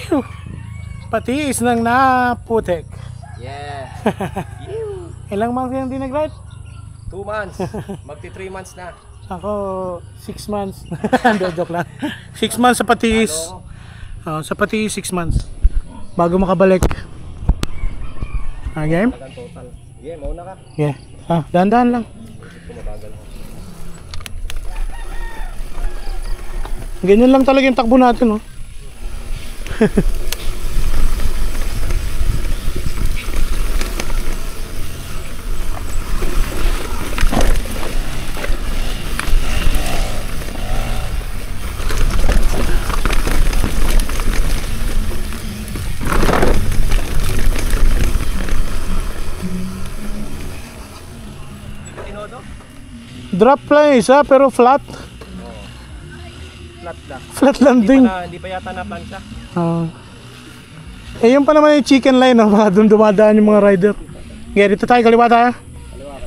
Yuhu. Patiis ng naputik. Yeah. Ilang months yung di nag-ride? 2 months. Magti 3 months na. Ako 6 months. Joke lang. 6 months sa Patiis. Sa Patiis 6 months. Bago makabalik. Game? Total. Yeah, mauna ka. Yeah. Dahan-dahan lang. Kumabagal ako. Ganyan lang talaga yung takbo natin, oh. Drop lang isa pero flat. Flat lang. Flat landing. Hindi pa yata na-plancha. Yun pa naman yung chicken line, no? Mga doon dumadaan yung mga rider. Okay, dito tayo, kaliwa tayo. Kaliwa.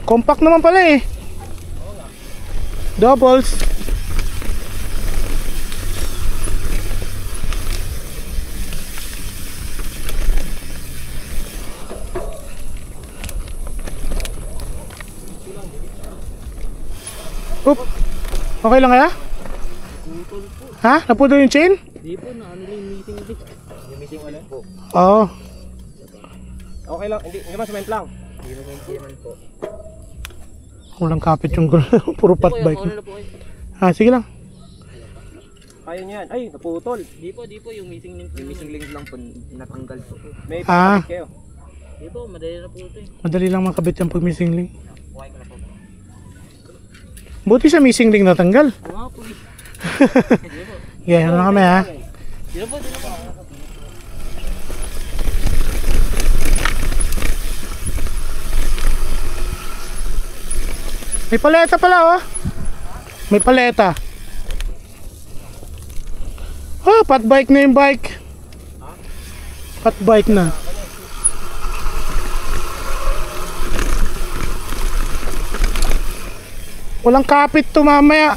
Compact naman pala eh. Doubles. Oop. Okay lang kaya? Ha? Naputol yung chain? Hindi po, yung meeting ulit. Yung meeting ulit po. Oo. Okay lang, hindi naman cement lang. Hindi naman po. Walang kapit yung puro fat bike. Sige lang. Kaya niyan. Ay, naputol. Di po, yung missing link. Yung missing link lang po, natanggal po. May Ah. pakabit kayo. Di po, madali na po ito eh. Madali lang makabit yung pag missing link. Buti sa missing link natanggal. Oo nga po eh. Yeah, ano na kami ha? Di na po. May paleta pala, oh. May paleta. Fat bike na yung bike. Fat bike na. Walang kapit to mamaya.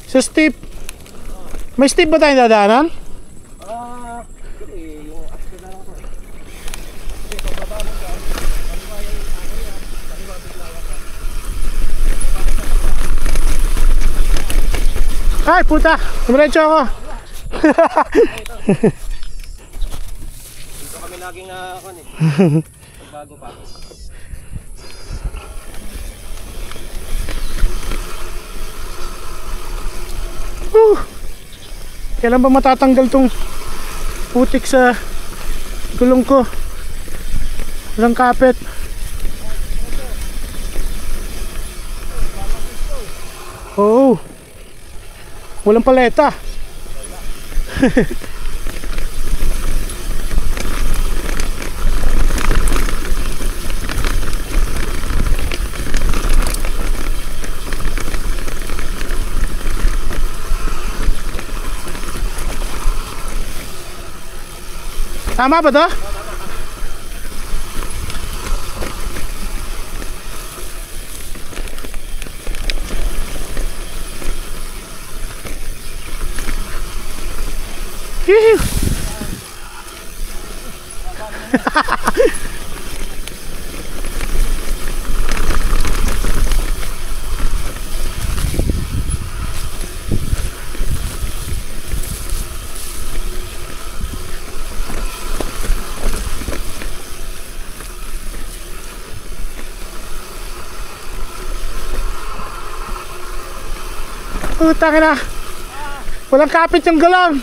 Sa steep. May steep ba tayong dadaanan? Yung after na lang po. Ay, puta! Dumiretso ako! Dito kami laging bago pa. Kailan ba matatanggal tong putik sa gulong ko? Walang kapit. Oo. Walang paleta. Tama ba to? Hihiw! Puta ka na. Walang kapit yung galang.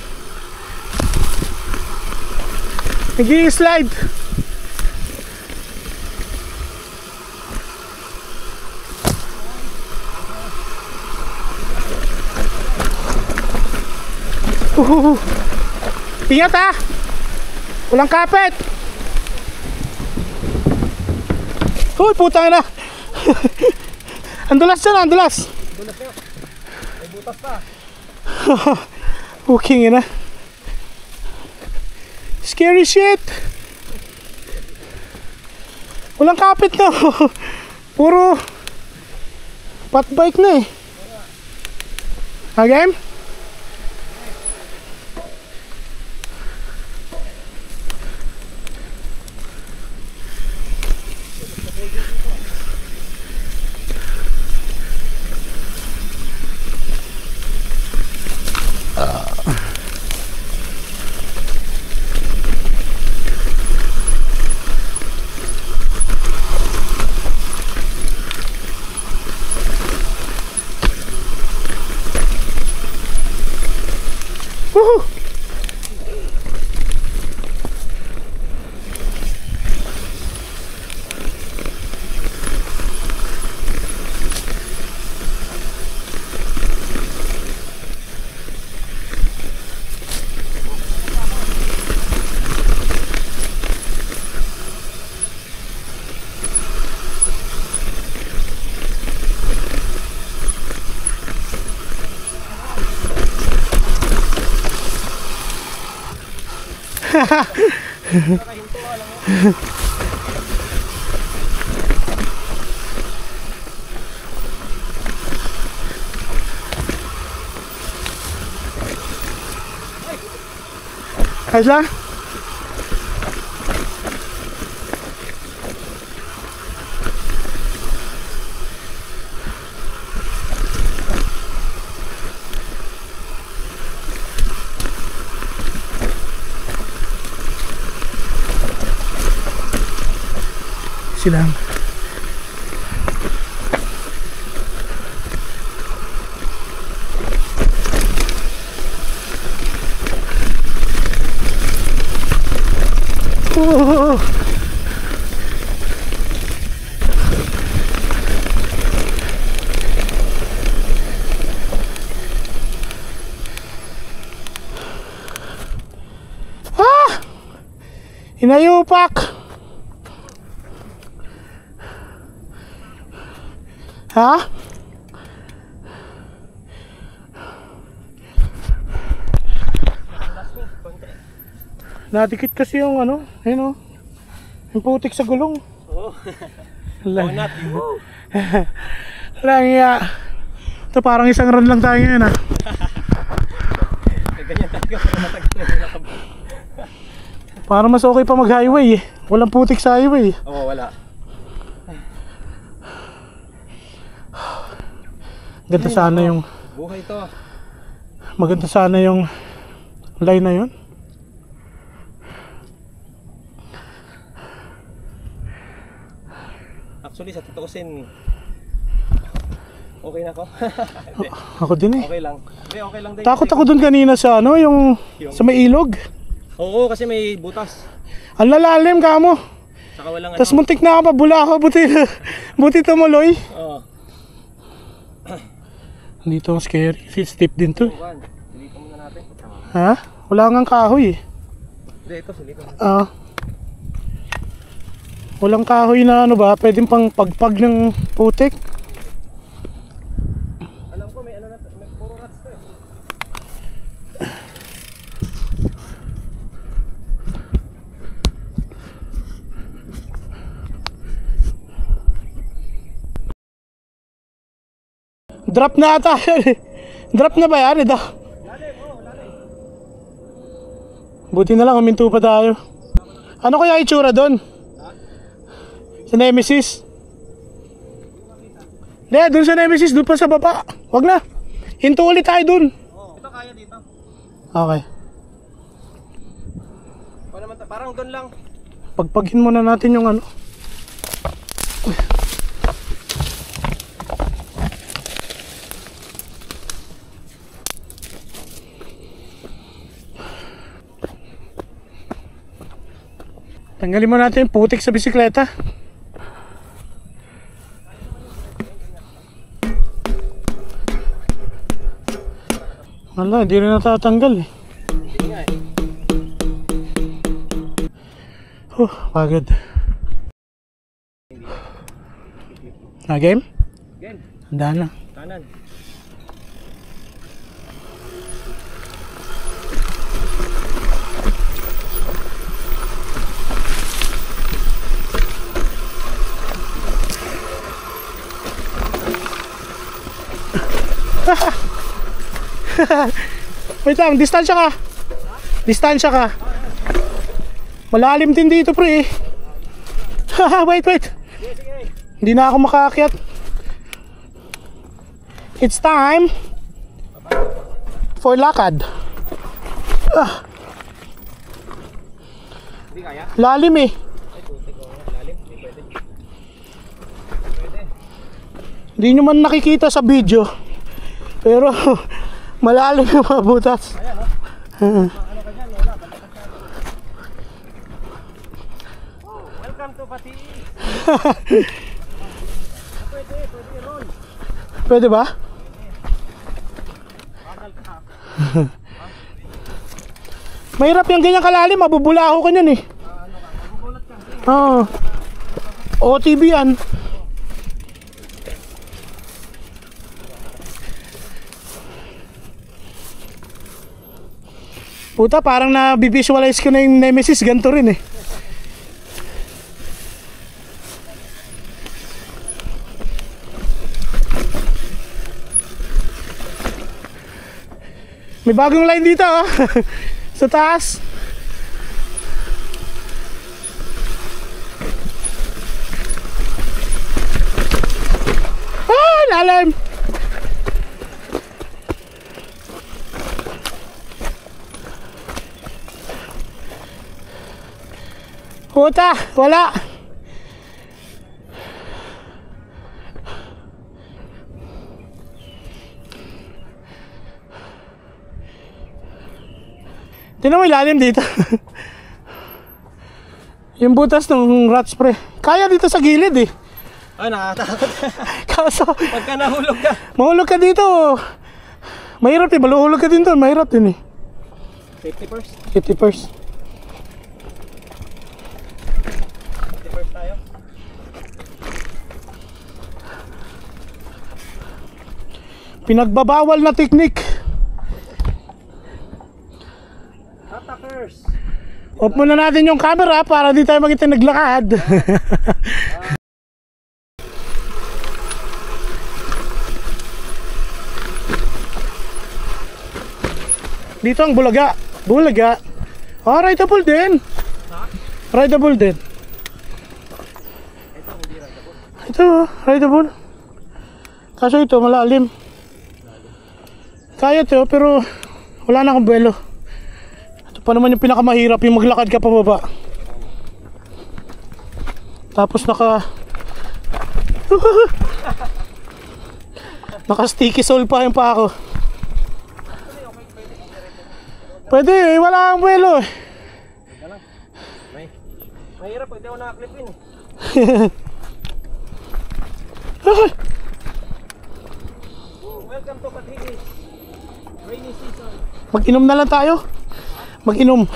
Nag-i-slide. Ingat ha. Walang kapit. Uy, putang na. Andulas dyan, andulas. Bulas kayo. May butas pa. Hooking na. Scary shit. Walang kapit no. Puro fat bike na eh. Game? Woohoo! Ayos lang? Silang Inayupak. Ha? Nadikit kasi yung ano, ayun oh. Yung putik sa gulong. Oo. Lang. Not you. Lang ya. Ito parang isang run lang tayo ngayon ah. Ganyan talaga para matagal na nakab. Para mas okay pa mag-highway eh. Walang putik sa highway. Oo, wala. Ganda sana yung Buhay to. maganda sana yung line na yun. Actually, sa tutuusin, okay na ako. Hindi, Ako din eh. okay lang. Hindi, okay lang din. Takot ako dun kanina sa ano, yung sa may ilog. Oo, kasi may butas. Ang lalalim kamo. Saka walang Tapos muntik na ako, pabula ako, buti tumuloy. Oo. Dito ang scary, steep din to. Juan, silipin muna natin. Ha? Wala ngang kahoy eh. Hindi, ito silipin natin. Walang kahoy na ano ba, pwedeng pang pagpag ng putik. Alam ko may ano na, may puro rats to eh. Drop na ata yan eh. Drop na ba yan? Ito. Buti na lang, huminto pa tayo. Ano kaya itsura doon? Sa Nemesis? Hindi, doon sa Nemesis, doon pa sa baba. Wag na. Hinto ulit tayo doon. Oo, ito kaya dito. Okay. O naman, parang doon lang. Pagpagin muna natin yung ano. Tanggalin mo natin yung putik sa bisikleta. Wala, hindi rin natatanggal eh. Hindi nga eh. Pagod. Game? Again, Handa na. kanan. Wait lang, distansya ka. Distansya ka. Malalim din dito pre. Wait. Hindi na ako makaakyat. It's time for lakad. Hindi kaya? Lalim eh. Ay, putik ko. Lalim. Hindi pwede. Hindi nyo man nakikita sa video. Pero malalim yung mga butas. Ayan, oh. Ano ka dyan? Wala. Oh, welcome to Patiis. Pwede roll. Pwede ba? Bakal ka. Mahirap yung ganyan kalalim, mabubulaho ka niyan eh. Magugulat ka. Oo. OTB yan. Puta, parang na-visualize ko na yung Nemesis, ganito rin eh. May bagong line dito oh. Sa taas. Ah, lalim. Puta, wala. Tinan mo ilalim dito. Yung butas ng rat spray. Kaya dito sa gilid eh. Ay, nakakatakot. Kaso, Pagka nahulog ka. mahulog ka dito. Mahirap eh, maluhulog ka din doon. Mahirap din eh. Safety first. 50%. Safety first tayo. Pinagbabawal na teknik. Attackers. Off muna natin yung camera para di tayo maging naglakad. Dito ang Bulaga. Bulaga. Oh, rideable din. Rideable din. Ito, rideable. Kaso ito, malalim. Kaya ito, pero wala na akong buwelo. Ito pa naman yung pinakamahirap, yung maglakad ka pababa. Tapos naka sticky sole pa yung pa ako. Pwede eh, wala akong buwelo eh. Mahirap pag di ako nakaklip in. Welcome to Patiis. Rainy season. Mag-inom na lang tayo. Mag-inom.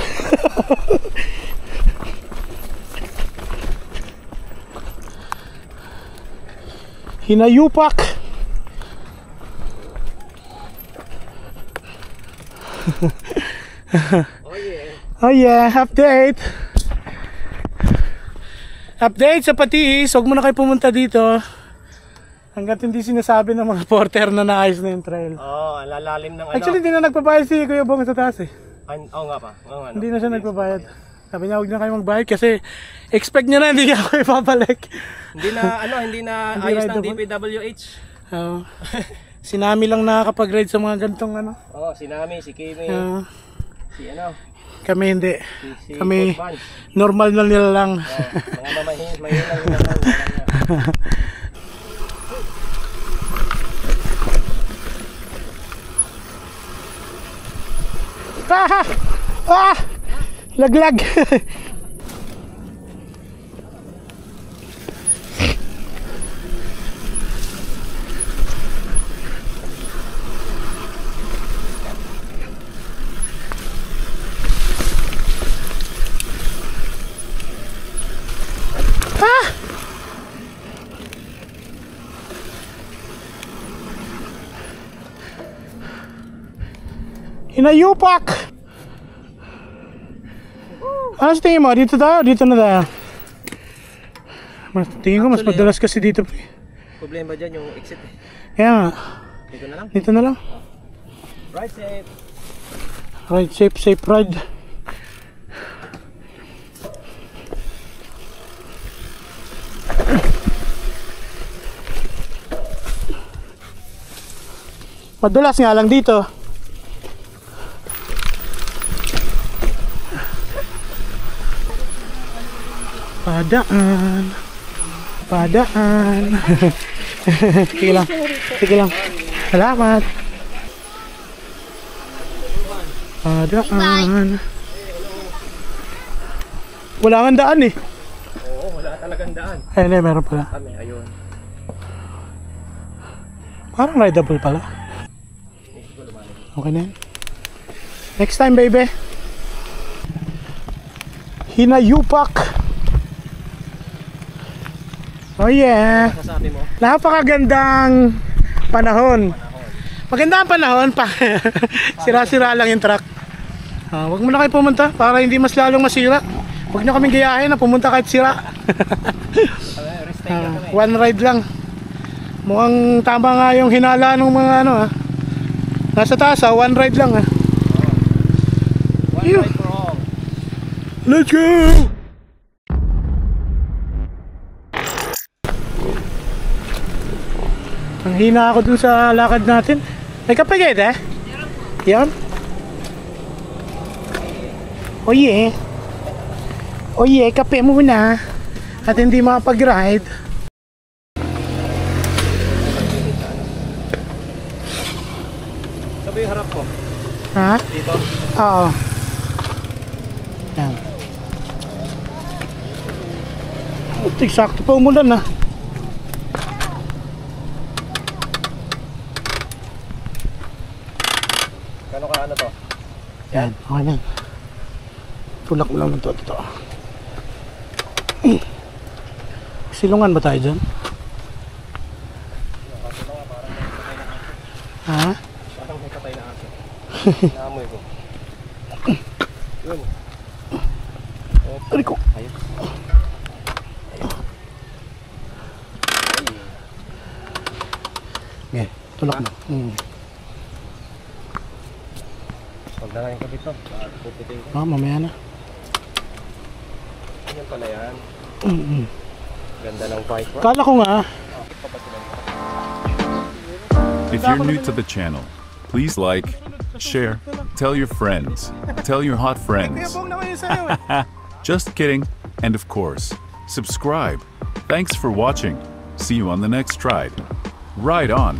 Hinayupak. Oh yeah. Oh yeah, update. Update sa Patiis. Huwag mo na kayo pumunta dito hanggat hindi sinasabi ng mga porter na naayos na yung trail. Oo, ang lalalim ng ano. Actually, hindi na nagbabayad si Kuya Bong sa taas eh. Oo nga pa. Oo nga, no? Hindi na siya nagbabayad. Sabi niya, huwag na kayo magbayad kasi expect niya na hindi ako ipabalik. Hindi na Hindi ayos ng rideable. DPWH. Oo. Si Nami lang nakakapag-ride sa mga gantong ano. Oo, si Nami, si Kimi, Oo. si ano, Kami hindi. si Kami Coach Vance. normal na nila lang. Oo, mga mahilang yung naman. Ah! Ah! Laglag. Ah! Hinayupak. Ano sa tingin mo? Dito tayo? Dito na tayo? Tingin ko mas Actually, madalas kasi dito. Problema dyan yung exit eh. Kaya nga. Dito na lang. Dito na lang. Right safe. Ride safe, safe ride. Madulas nga lang dito. Padaan. Padaan. Sige lang. Sige lang. Salamat. Padaan. Wala nga daan eh. Oo, wala talagang daan. Ayun eh, meron pala. Kami, ayun. Parang rideable pala. Okay na yan. Next time, baby. Hinayupak. Oh yeah. Masasabi mo? Napakagandang panahon. Maganda ang panahon pa. Sira-sira lang yung truck. Huwag mo na kayo pumunta para hindi mas lalong masira. Huwag nyo kaming gayahin na pumunta kahit sira. One ride lang. Mukhang tama nga yung hinala ng mga ano ha. Nasa taas ha, one ride lang ha. One ride for all. Let's go! Ang hina ako dun sa lakad natin. May kapagid eh? Yan? Oh yeah. Oh yeah, kape muna. At hindi makapag-ride. Sabi yung harap ko. Ha? Dito. Oo. Yan. Sakto pa umulan na. Kano ka ano to? Yan, okay na. Tulak mo lang ng to. Silungan ba tayo dyan? Ha? Parang may patay na aso. Naamoy ko. Yun. Ari ko. Ayun. Okay, tulak mo. Huwag na lang ka dito. Puputin ko. Mamaya na. Yan pala yan. Ganda ng bike rack. Kala ko nga. If you're new to the channel, please like, share, tell your friends, tell your hot friends. Just kidding. And of course, subscribe. Thanks for watching. See you on the next ride. Ride on.